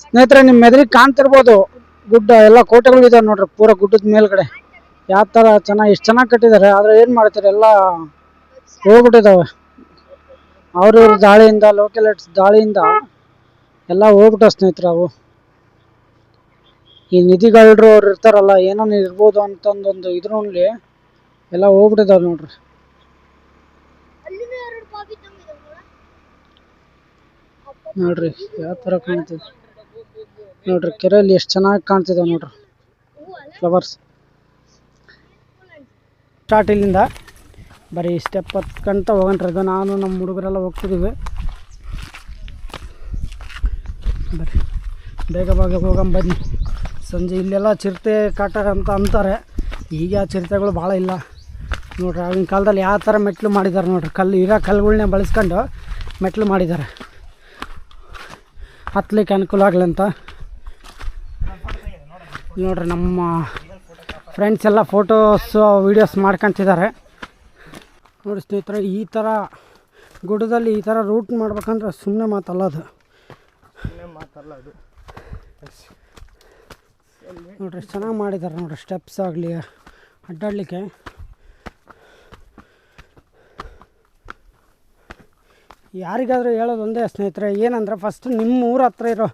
ಸ್ನೇಹಿತರೆ ನಿಮ್ಮ ಎದುರಿಗೆ ಕಾಣ್ತಿರ್ಬೋದು ಗುಡ್ಡ ಎಲ್ಲ ಕೋಟೆಗಳು ಇದಾವೆ ನೋಡ್ರಿ ಪೂರ ಗುಡ್ಡದ ಮೇಲ್ಗಡೆ ಯಾವ ತರ ಚೆನ್ನಾಗಿ ಎಷ್ಟು ಚೆನ್ನಾಗಿ ಕಟ್ಟಿದ್ದಾರೆ. ಆದ್ರೆ ಏನ್ ಮಾಡ್ತಾರೆ ಎಲ್ಲ ಹೋಗ್ಬಿಟ್ಟಿದಾವೆ ಅವ್ರ ದಾಳಿಯಿಂದ ಲೋಕಲೈಟ್ಸ್ ದಾಳಿಯಿಂದ ಎಲ್ಲ ಹೋಗ್ಬಿಟ್ಟ ಸ್ನೇಹಿತರೆ. ಅವು ಈ ನಿಧಿಗಳ್ರು ಅವ್ರು ಇರ್ತಾರಲ್ಲ ಏನೋ ಇರ್ಬೋದು ಅಂತಂದೊಂದು ಇದ್ರಲ್ಲಿ ಎಲ್ಲ ಹೋಗ್ಬಿಟ್ಟಿದಾವೆ ನೋಡ್ರಿ. ನೋಡ್ರಿ ಯಾವ ತರ ಕಾಣ್ತಿದೆ ನೋಡ್ರಿ, ಕೆರೆಯಲ್ಲಿ ಎಷ್ಟು ಚೆನ್ನಾಗಿ ಕಾಣ್ತಿದೆ ನೋಡ್ರಿ ಫ್ಲವರ್ಸ್. ಸ್ಟಾರ್ಟ್ ಇಲ್ಲಿಂದ ಬರೀ ಸ್ಟೆಪ್ ಹತ್ಕೊಂತ ಹೋಗಂಟ್ರದ ನಾನು ನಮ್ಮ ಹುಡುಗರೆಲ್ಲ ಹೋಗ್ತಿದ್ದೀವಿ. ಬರ್ರಿ ಬೇಗ ಬೇಗ ಹೋಗಂಬನ್ನಿ. ಸಂಜೆ ಇಲ್ಲೆಲ್ಲ ಚಿರತೆ ಕಾಟ ಅಂತ ಅಂತಾರೆ. ಈಗ ಆ ಚಿರತೆಗಳು ಭಾಳ ಇಲ್ಲ ನೋಡ್ರಿ. ಆಗಿನ ಕಾಲದಲ್ಲಿ ಯಾವ ಥರ ಮೆಟ್ಲು ಮಾಡಿದ್ದಾರೆ ನೋಡ್ರಿ, ಇರೋ ಕಲ್ಲುಗಳನ್ನೇ ಬಳಸ್ಕೊಂಡು ಮೆಟ್ಲು ಮಾಡಿದ್ದಾರೆ ಹತ್ಲಿಕ್ಕೆ ಅನುಕೂಲ ಆಗಲಿ ಅಂತ ನೋಡ್ರಿ. ನಮ್ಮ ಫ್ರೆಂಡ್ಸ್ ಎಲ್ಲ ಫೋಟೋಸು ವೀಡಿಯೋಸ್ ಮಾಡ್ಕೊತಿದ್ದಾರೆ ನೋಡಿ ಸ್ನೇಹಿತರೆ. ಈ ಥರ ಗುಡ್ಡದಲ್ಲಿ ಈ ಥರ ರೂಟ್ ಮಾಡ್ಬೇಕಂದ್ರೆ ಸುಮ್ಮನೆ ಮಾತಲ್ಲ ಅದು ನೋಡ್ರಿ. ಚೆನ್ನಾಗಿ ಮಾಡಿದ್ದಾರೆ ನೋಡ್ರಿ, ಸ್ಟೆಪ್ಸ್ ಆಗಲಿ ಅಡ್ಡಾಡಲಿಕ್ಕೆ. ಯಾರಿಗಾದರೂ ಹೇಳೋದು ಒಂದೇ ಸ್ನೇಹಿತರೆ, ಏನಂದರೆ ಫಸ್ಟ್ ನಿಮ್ಮ ಊರ ಹತ್ರ ಇರೋ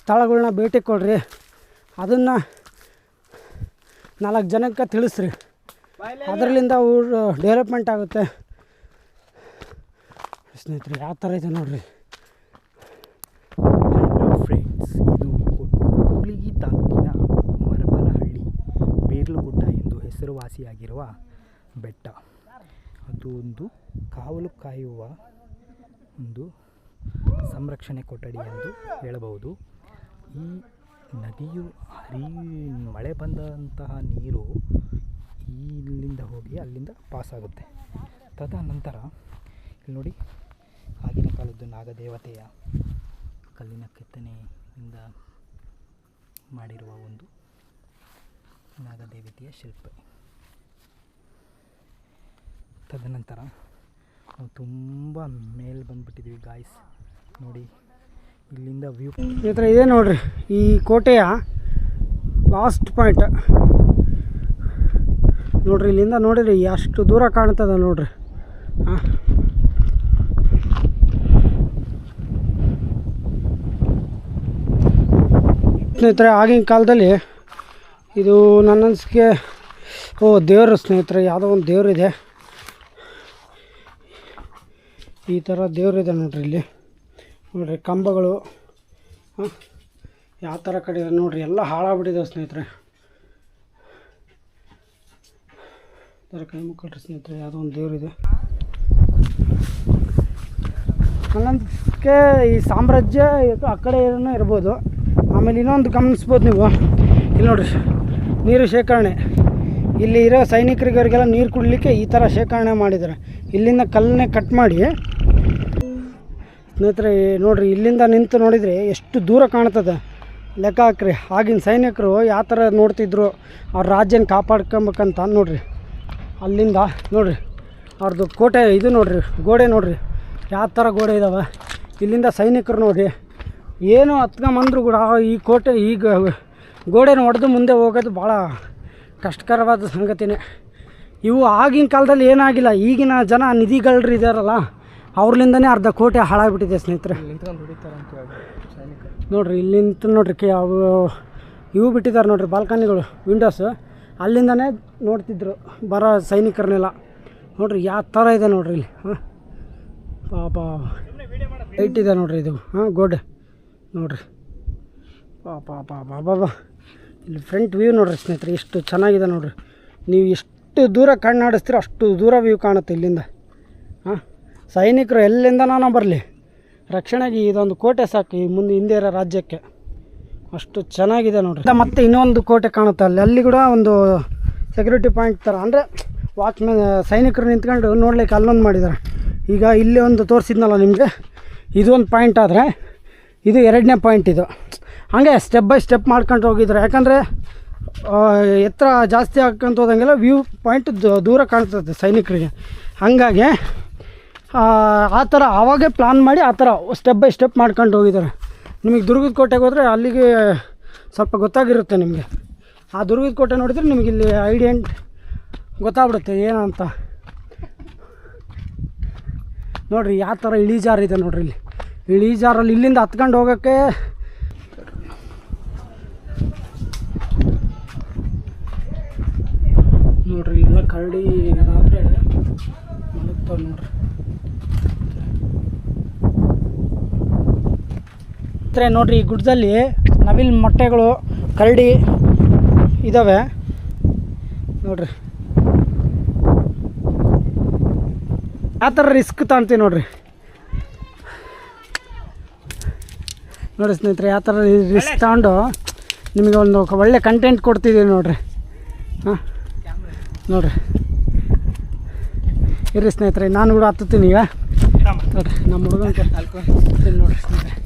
ಸ್ಥಳಗಳನ್ನ ಭೇಟಿ ಕೊಡ್ರಿ, ಅದನ್ನು 4 ಜನಕ್ಕೆ ತಿಳಿಸ್ರಿ, ಅದರಲ್ಲಿಂದ ಊರು ಡೆವಲಪ್ಮೆಂಟ್ ಆಗುತ್ತೆ ಸ್ನೇಹಿತರೆ. ಯಾವ ಥರ ಇದೆ ನೋಡ್ರಿ. ಹಲೋ ಫ್ರೆಂಡ್ಸ್, ಇದು ಹುಬ್ಳಿ ತಾಲೂಕಿನ ಮರಬನಹಳ್ಳಿ ಬೇರ್ಲುಗುಡ್ಡ ಎಂದು ಹೆಸರುವಾಸಿಯಾಗಿರುವ ಬೆಟ್ಟ. ಅದು ಒಂದು ಕಾವಲು ಕಾಯುವ ಒಂದು ಸಂರಕ್ಷಣೆ ಕೊಠಡಿ ಎಂದು ಹೇಳಬಹುದು. ಈ ನದಿಯು ಮಳೆ ಬಂದಂತಹ ನೀರು ಇಲ್ಲಿಂದ ಹೋಗಿ ಅಲ್ಲಿಂದ ಪಾಸಾಗುತ್ತೆ. ತದನಂತರ ಇಲ್ಲಿ ನೋಡಿ, ಆಗಿನ ಕಾಲದ್ದು ನಾಗದೇವತೆಯ ಕಲ್ಲಿನ ಕೆತ್ತನೆಯಿಂದ ಮಾಡಿರುವ ಒಂದು ನಾಗದೇವತೆಯ ಶಿಲ್ಪ. ತದನಂತರ ನಾವು ತುಂಬ ಮೇಲೆ ಬಂದುಬಿಟ್ಟಿದ್ದೀವಿ ಗಾಯ್ಸ್. ನೋಡಿ ಇಲ್ಲಿಂದ ವ್ಯೂ ಈ ಥರ ಇದೆ ನೋಡ್ರಿ. ಈ ಕೋಟೆಯ ಲಾಸ್ಟ್ ಪಾಯಿಂಟ್ ನೋಡ್ರಿ. ಇಲ್ಲಿಂದ ನೋಡಿರಿ ಎಷ್ಟು ದೂರ ಕಾಣ್ತದೆ ನೋಡ್ರಿ. ಸ್ನೇಹಿತರೆ ಆಗಿನ ಕಾಲದಲ್ಲಿ ಇದು ನನ್ನ ಅನಿಸಿಕೆ ದೇವರು ಸ್ನೇಹಿತರೆ, ಯಾವುದೋ ಒಂದು ದೇವರಿದೆ. ಈ ಥರ ದೇವರಿದೆ ನೋಡ್ರಿ. ಇಲ್ಲಿ ನೋಡ್ರಿ ಕಂಬಗಳು ಯಾವ ಥರ ಕಡೆ ನೋಡ್ರಿ, ಎಲ್ಲ ಹಾಳಾಗ್ಬಿಟ್ಟಿದೆ ಸ್ನೇಹಿತರೆ. ಥರ ಕೈ ಮುಕ್ಕಳ್ರಿ ಸ್ನೇಹಿತರೆ, ಯಾವುದೋ ಒಂದು ದೇವರಿದೆ. ನನ್ನಂತಕ್ಕೆ ಈ ಸಾಮ್ರಾಜ್ಯ ಆ ಕಡೆ ಏನೋ ಇರ್ಬೋದು. ಆಮೇಲೆ ಇನ್ನೊಂದು ಗಮನಿಸ್ಬೋದು ನೀವು, ಇಲ್ಲಿ ನೋಡ್ರಿ ನೀರು ಶೇಖರಣೆ. ಇಲ್ಲಿ ಇರೋ ಸೈನಿಕರಿಗವ್ರಿಗೆಲ್ಲ ನೀರು ಕುಡಲಿಕ್ಕೆ ಈ ಥರ ಶೇಖರಣೆ ಮಾಡಿದ್ದಾರೆ. ಇಲ್ಲಿಂದ ಕಲ್ಲನ್ನೇ ಕಟ್ ಮಾಡಿ ಸ್ನೇಹಿತರೆ ನೋಡ್ರಿ, ಇಲ್ಲಿಂದ ನಿಂತು ನೋಡಿದರೆ ಎಷ್ಟು ದೂರ ಕಾಣ್ತದೆ ಲೆಕ್ಕ ಹಾಕ್ರಿ. ಆಗಿನ ಸೈನಿಕರು ಯಾವ ಥರ ನೋಡ್ತಿದ್ರು ಅವ್ರ ರಾಜ್ಯನ ಕಾಪಾಡ್ಕೊಬೇಕಂತ ನೋಡ್ರಿ. ಅಲ್ಲಿಂದ ನೋಡ್ರಿ ಅವ್ರದ್ದು ಕೋಟೆ ಇದು ನೋಡ್ರಿ, ಗೋಡೆ ನೋಡ್ರಿ ಯಾವ ಥರ ಗೋಡೆ ಇದ್ದಾವೆ. ಇಲ್ಲಿಂದ ಸೈನಿಕರು ನೋಡ್ರಿ ಏನು ಹತ್ಕೊಂಬಂದ್ರು ಕೂಡ ಈ ಕೋಟೆ ಈಗ ಗೋಡೆನ ಹೊಡೆದು ಮುಂದೆ ಹೋಗೋದು ಭಾಳ ಕಷ್ಟಕರವಾದ ಸಂಗತಿನೇ. ಇವು ಆಗಿನ ಕಾಲದಲ್ಲಿ ಏನಾಗಿಲ್ಲ. ಈಗಿನ ಜನ ನಿಧಿಗಳ್ರು ಇದ್ದಾರಲ್ಲ ಅವ್ರಲಿಂದನೇ ಅರ್ಧ ಕೋಟೆ ಹಾಳಾಗ್ಬಿಟ್ಟಿದೆ ಸ್ನೇಹಿತರೆ. ನೋಡ್ರಿ ಇಲ್ಲಿ ನಿಂತು ನೋಡ್ರಿ ಅವು ಇವು ಬಿಟ್ಟಿದ್ದಾರೆ ನೋಡ್ರಿ ಬಾಲ್ಕನಿಗಳು, ವಿಂಡೋಸು. ಅಲ್ಲಿಂದನೇ ನೋಡ್ತಿದ್ರು ಬರೋ ಸೈನಿಕರನ್ನೆಲ್ಲ. ನೋಡ್ರಿ ಯಾವ ಥರ ಇದೆ ನೋಡ್ರಿ ಇಲ್ಲಿ. ಪಾಪ ಹೈಟ್ ಇದೆ ನೋಡ್ರಿ ಇದು ಗೋಡೆ ನೋಡ್ರಿ. ಪಾಪ ಇಲ್ಲಿ ಫ್ರಂಟ್ ವ್ಯೂ ನೋಡ್ರಿ ಸ್ನೇಹಿತರೆ ಎಷ್ಟು ಚೆನ್ನಾಗಿದೆ ನೋಡ್ರಿ. ನೀವು ಎಷ್ಟು ದೂರ ಕಣ್ಣಾಡಿಸ್ತೀರೋ ಅಷ್ಟು ದೂರ ವ್ಯೂ ಕಾಣುತ್ತೆ ಇಲ್ಲಿಂದ. ಸೈನಿಕರು ಎಲ್ಲಿಂದನೋ ಬರಲಿ, ರಕ್ಷಣೆಗೆ ಇದೊಂದು ಕೋಟೆ ಸಾಕು ಈ ಮುಂದೆ ಹಿಂದೆ ಇರೋ ರಾಜ್ಯಕ್ಕೆ. ಅಷ್ಟು ಚೆನ್ನಾಗಿದೆ ನೋಡ್ರಿ. ಮತ್ತು ಇನ್ನೊಂದು ಕೋಟೆ ಕಾಣುತ್ತೆ ಅಲ್ಲಿ ಕೂಡ ಒಂದು ಸೆಕ್ಯೂರಿಟಿ ಪಾಯಿಂಟ್ ಥರ, ಅಂದರೆ ವಾಚ್ಮ್ಯಾನ್ ಸೈನಿಕರು ನಿಂತ್ಕೊಂಡು ನೋಡ್ಲಿಕ್ಕೆ ಅಲ್ಲೊಂದು ಮಾಡಿದ್ದಾರೆ. ಈಗ ಇಲ್ಲಿ ಒಂದು ತೋರಿಸಿದ್ನಲ್ಲ ನಿಮಗೆ, ಇದು ಒಂದು ಪಾಯಿಂಟ್ ಆದರೆ ಇದು 2ನೇ ಪಾಯಿಂಟ್. ಇದು ಹಾಗೆ ಸ್ಟೆಪ್ ಬೈ ಸ್ಟೆಪ್ ಮಾಡ್ಕೊಂಡು ಹೋಗಿದ್ರು. ಯಾಕಂದರೆ ಎತ್ತರ ಜಾಸ್ತಿ ಹಾಕ್ಕೊಂತ ಹೋದಂಗೆಲ್ಲ ವ್ಯೂ ಪಾಯಿಂಟ್ ದೂರ ಕಾಣ್ತದೆ ಸೈನಿಕರಿಗೆ. ಹಾಗಾಗಿ ಆ ಥರ ಆವಾಗೇ ಪ್ಲಾನ್ ಮಾಡಿ ಆ ಥರ ಸ್ಟೆಪ್ ಬೈ ಸ್ಟೆಪ್ ಮಾಡ್ಕೊಂಡು ಹೋಗಿದ್ದಾರೆ. ನಿಮಗೆ ದುರ್ಗದ ಕೋಟೆಗೆ ಹೋದರೆ ಅಲ್ಲಿಗೆ ಸ್ವಲ್ಪ ಗೊತ್ತಾಗಿರುತ್ತೆ ನಿಮಗೆ. ಆ ದುರ್ಗದ ಕೋಟೆ ನೋಡಿದರೆ ನಿಮಗೆ ಇಲ್ಲಿ ಐಡಿಯಾ ಗೊತ್ತಾಗ್ಬಿಡುತ್ತೆ ಏನಂತ. ನೋಡಿರಿ ಯಾವ ಥರ ಇಳಿಜಾರಿದೆ ನೋಡಿರಿ. ಇಲ್ಲಿ ಇಳಿಜಾರಲ್ಲಿ ಇಲ್ಲಿಂದ ಹತ್ಕೊಂಡು ಹೋಗೋಕ್ಕೆ ನೋಡಿರಿ ಎಲ್ಲ ಕರಡಿ ರಾತ್ರಿ ಮಲಗ್ತಾವೆ ನೋಡ್ರಿ. ನೋಡ್ರಿ ಈ ಗುಡ್ಡದಲ್ಲಿ ನವಿಲ್ ಮೊಟ್ಟೆಗಳು ಕರಡಿ ಇದ್ದಾವೆ ನೋಡ್ರಿ. ಆ ಥರ ರಿಸ್ಕ್ ತಾಂತೀವಿ ನೋಡ್ರಿ. ನೋಡಿ ಸ್ನೇಹಿತರೆ, ಯಾವ ಥರ ರಿಸ್ಕ್ ತಗೊಂಡು ನಿಮಗೆ ಒಂದು ಒಳ್ಳೆ ಕಂಟೆಂಟ್ ಕೊಡ್ತಿದ್ದೀವಿ ನೋಡ್ರಿ. ಹಾಂ ನೋಡ್ರಿ, ಇರ್ರಿ ಸ್ನೇಹಿತರೆ, ನಾನು ಕೂಡ ಹತ್ತುತ್ತೀನಿ ಈಗ ನೋಡ್ರಿ. ನಮ್ಮ ಹುಡುಗನ ನೋಡ್ರಿ ಸ್ನೇಹಿತರೆ.